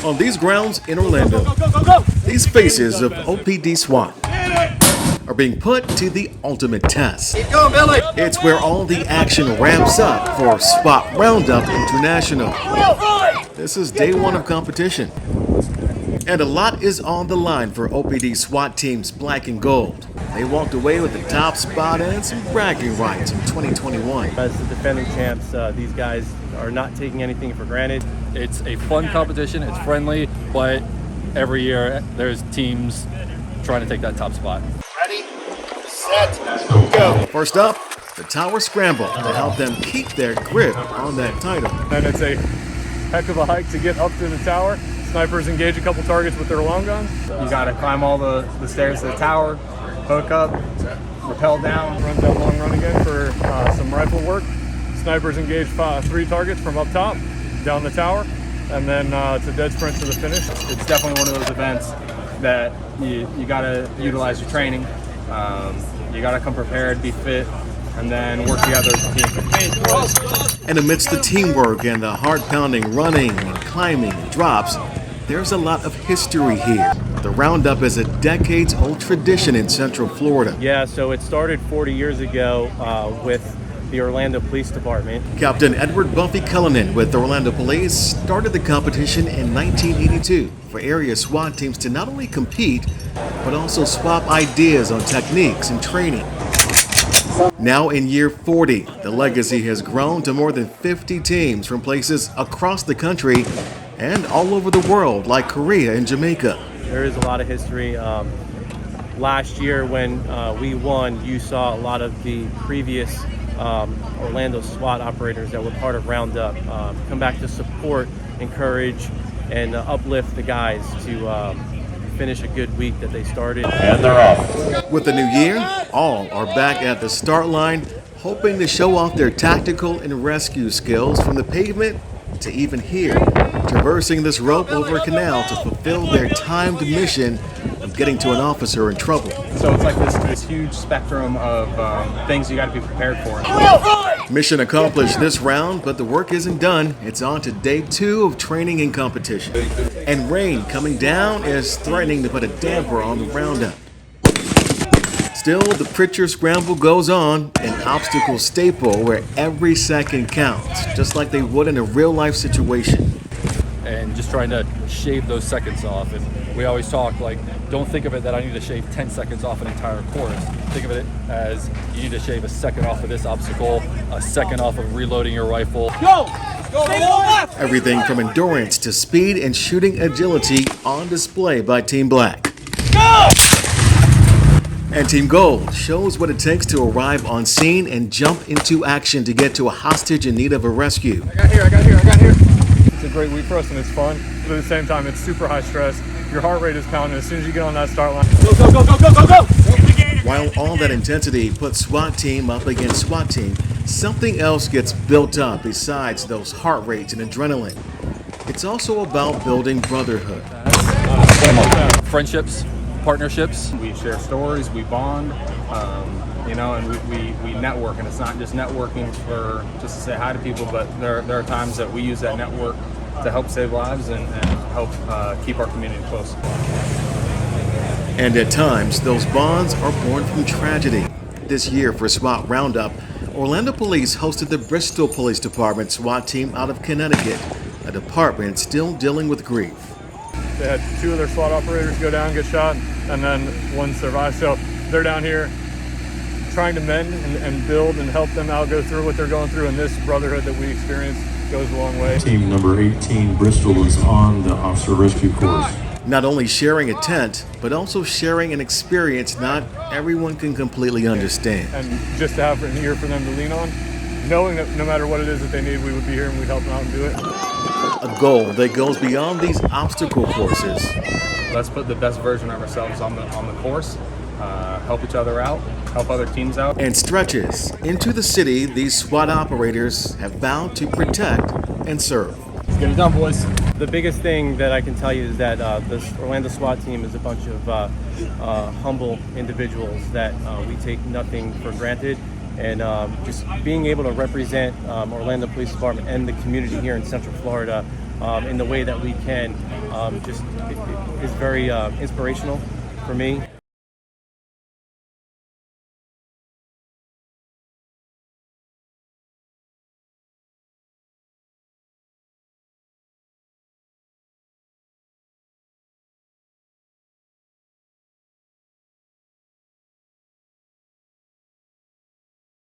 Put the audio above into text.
On these grounds in Orlando, these faces of OPD SWAT are being put to the ultimate test. It's where all the action ramps up for SWAT Round-Up International. This is day one of competition, and a lot is on the line for OPD SWAT Teams Black and Gold. They walked away with the top spot and some bragging rights in 2021. As the defending champs, these guys are not taking anything for granted. It's a fun competition, it's friendly, but every year there's teams trying to take that top spot. Ready, set, go. First up, the Tower Scramble to help them keep their grip on that title. And it's a heck of a hike to get up to the tower. Snipers engage a couple targets with their long guns. You gotta climb all the stairs to the tower, hook up, rappel down. Runs that long run again for some rifle work. Snipers engage 3 targets from up top, down the tower, and then it's a dead sprint to the finish. It's definitely one of those events that you gotta utilize your training. You gotta come prepared, be fit, and then work together as a team. And amidst the teamwork and the heart-pounding running and climbing and drops, there's a lot of history here. The Roundup is a decades-old tradition in Central Florida. Yeah, so it started 40 years ago with the Orlando Police Department. Captain Edward Buffy Cullinan with the Orlando Police started the competition in 1982 for area SWAT teams to not only compete, but also swap ideas on techniques and training. Now in year 40, the legacy has grown to more than 50 teams from places across the country and all over the world, like Korea and Jamaica. There is a lot of history. Last year when we won, you saw a lot of the previous Orlando SWAT operators that were part of Roundup come back to support, encourage, and uplift the guys to finish a good week that they started. And they're off. With the new year, all are back at the start line, hoping to show off their tactical and rescue skills from the pavement to even here, traversing this rope over a canal to fulfill their timed mission of getting to an officer in trouble. So it's like this huge spectrum of things you gotta be prepared for. Mission accomplished this round, but the work isn't done. It's on to day 2 of training and competition. And rain coming down is threatening to put a damper on the Roundup. Still, the Pritchard Scramble goes on, an obstacle staple where every second counts, just like they would in a real-life situation. And just trying to shave those seconds off. And we always talk like, don't think of it that I need to shave 10 seconds off an entire course. Think of it as you need to shave a second off of this obstacle, a second off of reloading your rifle. Go! Go to the left! Everything from endurance to speed and shooting agility on display by Team Black. Go! And Team Gold shows what it takes to arrive on scene and jump into action to get to a hostage in need of a rescue. I got here. It's a great week for us and it's fun, but at the same time it's super high stress. Your heart rate is pounding as soon as you get on that start line. Go! While all that intensity puts SWAT team up against SWAT team, something else gets built up besides those heart rates and adrenaline. It's also about building brotherhood. Friendships, partnerships. We share stories, we bond, and we network. And it's not just networking for just to say hi to people, but there are times that we use that network to help save lives and help keep our community close. And at times, those bonds are born from tragedy. This year for SWAT Roundup, Orlando Police hosted the Bristol Police Department SWAT team out of Connecticut, a department still dealing with grief. They had 2 of their SWAT operators go down, get shot, and then 1 survived. So they're down here trying to mend and build and help them out go through what they're going through, and this brotherhood that we experience goes a long way. Team number 18, Bristol, is on the officer rescue course. Not only sharing a tent, but also sharing an experience not everyone can completely understand. And just to have an ear for them to lean on, knowing that no matter what it is that they need, we would be here and we'd help them out and do it. A goal that goes beyond these obstacle courses. Let's put the best version of ourselves on the course, help each other out, help other teams out. And stretches into the city these SWAT operators have vowed to protect and serve. Let's get it done, boys. The biggest thing that I can tell you is that this Orlando SWAT team is a bunch of humble individuals that we take nothing for granted. And just being able to represent Orlando Police Department and the community here in Central Florida in the way that we can just is very inspirational for me.